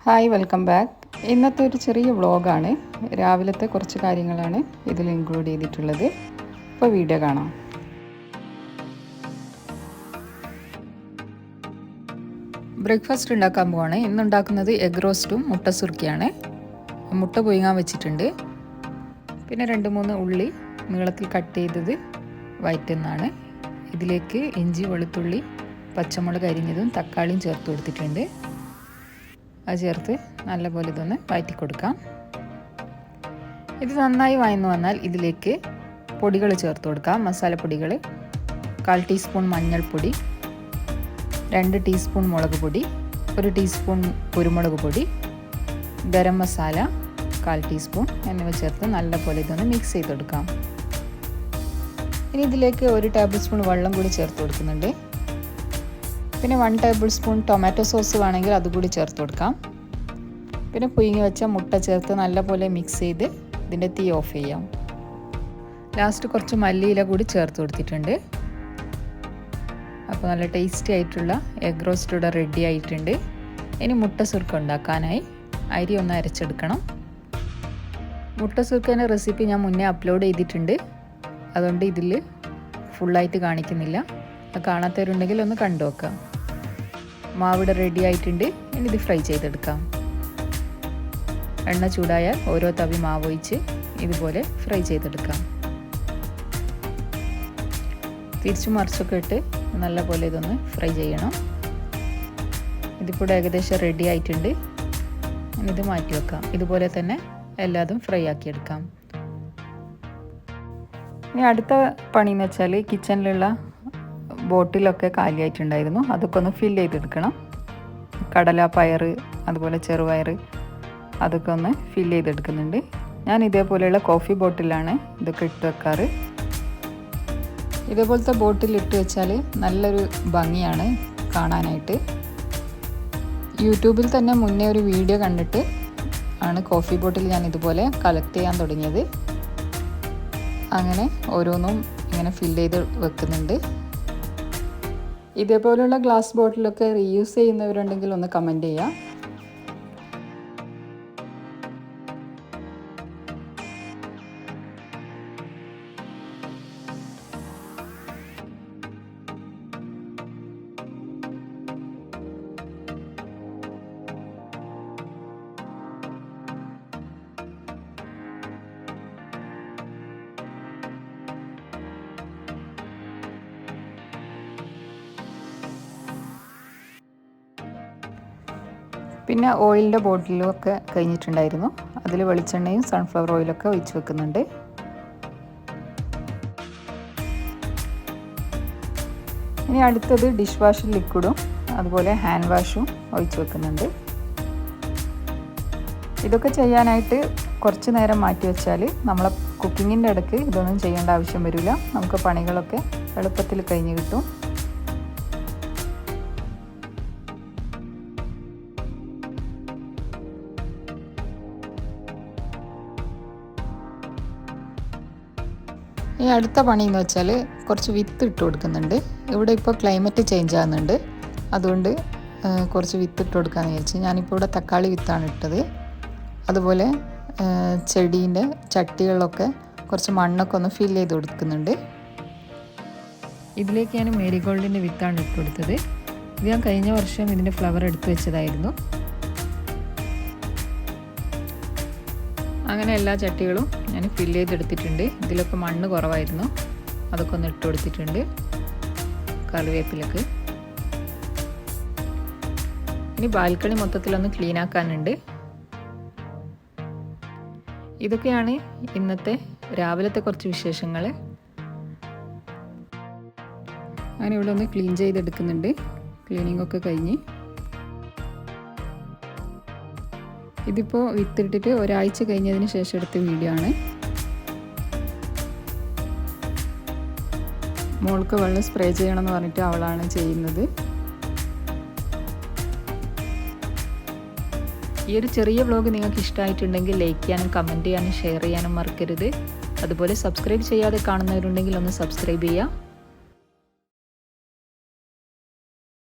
Hi welcome back. ഇന്നത്തെ ഒരു ചെറിയ വ്ളോഗാണ്. രാവിലത്തെ കുറച്ച് കാര്യങ്ങളാണ് ഇതിൽ ഇൻക്ലൂഡ് ചെയ്തിട്ടുള്ളത്. ഇപ്പോൾ വീഡിയോ കാണാം. ബ്രേക്ക്ഫാസ്റ്റ് ഉണ്ടാക്കാൻ പോവാണ്. ഇന്നുണ്ടാക്കുന്നത് എഗ് റോസ്റ്റും മുട്ട സുർക്കയാണ്. മുട്ട പുഴുങ്ങാൻ വെച്ചിട്ടുണ്ട്. പിന്നെ 2-3 ഉള്ളി നീളത്തിൽ കട്ട് ചെയ്തത് വഴറ്റുന്നതാണ്. ഇതിലേക്ക് ഇഞ്ചി, വെളുത്തുള്ളി, പച്ചമുളക് അരിഞ്ഞതും തക്കാളിയും ചേർത്ത് കൊടുത്തിട്ടുണ്ട്. അത് ചേർത്ത് നല്ലപോലെ ഇതൊന്ന് വഴറ്റി കൊടുക്കാം. ഇത് നന്നായി വഴന്നു വന്നാൽ ഇതിലേക്ക് പൊടികൾ ചേർത്ത് കൊടുക്കാം. മസാലപ്പൊടികൾ 1/4 ടീസ്പൂൺ മഞ്ഞൾപ്പൊടി, 2 ടീസ്പൂൺ മുളക് പൊടി, 1 ടീസ്പൂൺ കുരുമുളക് പൊടി, ഗരം മസാല 1/4 ടീസ്പൂൺ എന്നിവ ചേർത്ത് നല്ലപോലെ ഇതൊന്ന് മിക്സ് ചെയ്തെടുക്കാം. ഇനി ഇതിലേക്ക് 1 ടേബിൾ സ്പൂൺ വെള്ളം കൂടി ചേർത്ത് കൊടുക്കുന്നുണ്ട്. പിന്നെ 1 ടേബിൾ സ്പൂൺ ടൊമാറ്റോ സോസ് വേണമെങ്കിൽ അതുകൂടി ചേർത്ത് കൊടുക്കാം. പിന്നെ പുഴുങ്ങി വെച്ച മുട്ട ചേർത്ത് നല്ലപോലെ മിക്സ് ചെയ്ത് ഇതിൻ്റെ തീ ഓഫ് ചെയ്യാം. ലാസ്റ്റ് കുറച്ച് മല്ലിയില കൂടി ചേർത്ത് കൊടുത്തിട്ടുണ്ട്. അപ്പോൾ നല്ല ടേസ്റ്റി ആയിട്ടുള്ള എഗ് റോസ്റ്റ് ഇവിടെ റെഡി ആയിട്ടുണ്ട്. ഇനി മുട്ട സുർക്ക ഉണ്ടാക്കാനായി അരി ഒന്ന് അരച്ചെടുക്കണം. മുട്ട സുർക്കേൻ്റെ റെസിപ്പി ഞാൻ മുന്നേ അപ്ലോഡ് ചെയ്തിട്ടുണ്ട്. അതുകൊണ്ട് ഇതിൽ ഫുള്ളായിട്ട് കാണിക്കുന്നില്ല. കാണാത്തവരുണ്ടെങ്കിൽ ഒന്ന് കണ്ടു നോക്കാം. മാവിടെ റെഡി ആയിട്ടുണ്ട്. ഇനി ഇത് ഫ്രൈ ചെയ്തെടുക്കാം. എണ്ണ ചൂടായാൽ ഓരോ തവി മാവ് ഒഴിച്ച് ഇതുപോലെ ഫ്രൈ ചെയ്തെടുക്കാം. തിരിച്ചു മറിച്ചൊക്കെ ഇട്ട് നല്ലപോലെ ഇതൊന്ന് ഫ്രൈ ചെയ്യണം. ഇതിപ്പോൾ ഏകദേശം റെഡി ആയിട്ടുണ്ട്. ഇനി ഇത് മാറ്റി വെക്കാം. ഇതുപോലെ തന്നെ എല്ലാതും ഫ്രൈ ആക്കിയെടുക്കാം. ഇനി അടുത്ത പണിയെന്ന് വെച്ചാൽ കിച്ചണിലുള്ള ബോട്ടിലൊക്കെ കാലിയായിട്ടുണ്ടായിരുന്നു. അതൊക്കെ ഒന്ന് ഫില്ല് ചെയ്തെടുക്കണം. കടല, പയർ, അതുപോലെ ചെറുപയർ അതൊക്കെ ഒന്ന് ഫില്ല് ചെയ്തെടുക്കുന്നുണ്ട്. ഞാൻ ഇതേപോലെയുള്ള കോഫി ബോട്ടിലാണ് ഇതൊക്കെ ഇട്ട് വെക്കാറ്. ഇതേപോലത്തെ ബോട്ടിൽ ഇട്ട് വെച്ചാൽ നല്ലൊരു ഭംഗിയാണ് കാണാനായിട്ട്. യൂട്യൂബിൽ തന്നെ മുന്നേ ഒരു വീഡിയോ കണ്ടിട്ട് ആണ് കോഫി ബോട്ടിൽ ഞാൻ ഇതുപോലെ കളക്ട് ചെയ്യാൻ തുടങ്ങിയത്. അങ്ങനെ ഓരോന്നും ഇങ്ങനെ ഫില്ല് ചെയ്ത് വെക്കുന്നുണ്ട്. ഇതേപോലുള്ള ഗ്ലാസ് ബോട്ടിലൊക്കെ റീയൂസ് ചെയ്യുന്നവരുണ്ടെങ്കിൽ ഒന്ന് കമൻറ്റ് ചെയ്യാം. പിന്നെ ഓയിലിൻ്റെ ബോട്ടിലും ഒക്കെ കഴിഞ്ഞിട്ടുണ്ടായിരുന്നു. അതിൽ വെളിച്ചെണ്ണയും സൺഫ്ലവർ ഓയിലൊക്കെ ഒഴിച്ച് വെക്കുന്നുണ്ട്. ഇനി അടുത്തത് ഡിഷ് വാഷ് ലിക്വിഡും അതുപോലെ ഹാൻഡ് വാഷും ഒഴിച്ച് വെക്കുന്നുണ്ട്. ഇതൊക്കെ ചെയ്യാനായിട്ട് കുറച്ച് നേരം മാറ്റി വെച്ചാൽ നമ്മളെ കുക്കിങ്ങിൻ്റെ ഇടയ്ക്ക് ഇതൊന്നും ചെയ്യേണ്ട ആവശ്യം വരില്ല. നമുക്ക് പണികളൊക്കെ എളുപ്പത്തിൽ കഴിഞ്ഞ് കിട്ടും. ഈ അടുത്ത പണിയെന്ന് വെച്ചാൽ കുറച്ച് വിത്ത് ഇട്ട് കൊടുക്കുന്നുണ്ട്. ഇവിടെ ഇപ്പോൾ ക്ലൈമറ്റ് ചേഞ്ച് ആകുന്നുണ്ട്. അതുകൊണ്ട് കുറച്ച് വിത്ത് ഇട്ട് കൊടുക്കാമെന്ന് വിചാരിച്ചു. ഞാനിപ്പോൾ ഇവിടെ തക്കാളി വിത്താണ് ഇട്ടത്. അതുപോലെ ചെടീൻ്റെ ചട്ടികളിലൊക്കെ കുറച്ച് മണ്ണൊക്കെ ഒന്ന് ഫില്ല് ചെയ്ത് കൊടുക്കുന്നുണ്ട്. ഇതിലേക്ക് ഞാൻ മേരിഗോൾഡിൻ്റെ വിത്താണ് ഇട്ട് കൊടുത്തത്. ഇത് ഞാൻ കഴിഞ്ഞ വർഷം ഇതിൻ്റെ ഫ്ലവർ എടുത്ത് വെച്ചതായിരുന്നു. അങ്ങനെ എല്ലാ ചട്ടികളും ഞാൻ ഫില്ല് ചെയ്തെടുത്തിട്ടുണ്ട്. ഇതിലൊക്കെ മണ്ണ് കുറവായിരുന്നു. അതൊക്കെ ഒന്ന് ഇട്ട് കൊടുത്തിട്ടുണ്ട്. കറിവേപ്പിലക്ക് ഇനി ബാൽക്കണി മൊത്തത്തിലൊന്ന് ക്ലീൻ ആക്കാനുണ്ട്. ഇതൊക്കെയാണ് ഇന്നത്തെ രാവിലത്തെ കുറച്ച് വിശേഷങ്ങൾ. അങ്ങനെ ഇവിടെ ഒന്ന് ക്ലീൻ ചെയ്തെടുക്കുന്നുണ്ട്. ക്ലീനിങ് ഒക്കെ കഴിഞ്ഞ് ഇതിപ്പോൾ വിത്തിട്ടിട്ട് ഒരാഴ്ച കഴിഞ്ഞതിന് ശേഷം എടുത്ത വീഡിയോ ആണ്. മോൾക്ക് വെള്ളം സ്പ്രേ ചെയ്യണമെന്ന് പറഞ്ഞിട്ട് അവളാണ് ചെയ്യുന്നത്. ഈ ഒരു ചെറിയ വ്ളോഗ് നിങ്ങൾക്ക് ഇഷ്ടമായിട്ടുണ്ടെങ്കിൽ ലൈക്ക് ചെയ്യാനും കമൻറ്റ് ചെയ്യാനും ഷെയർ ചെയ്യാനും മറക്കരുത്. അതുപോലെ സബ്സ്ക്രൈബ് ചെയ്യാതെ കാണുന്നവരുണ്ടെങ്കിൽ ഒന്ന് സബ്സ്ക്രൈബ് ചെയ്യുക.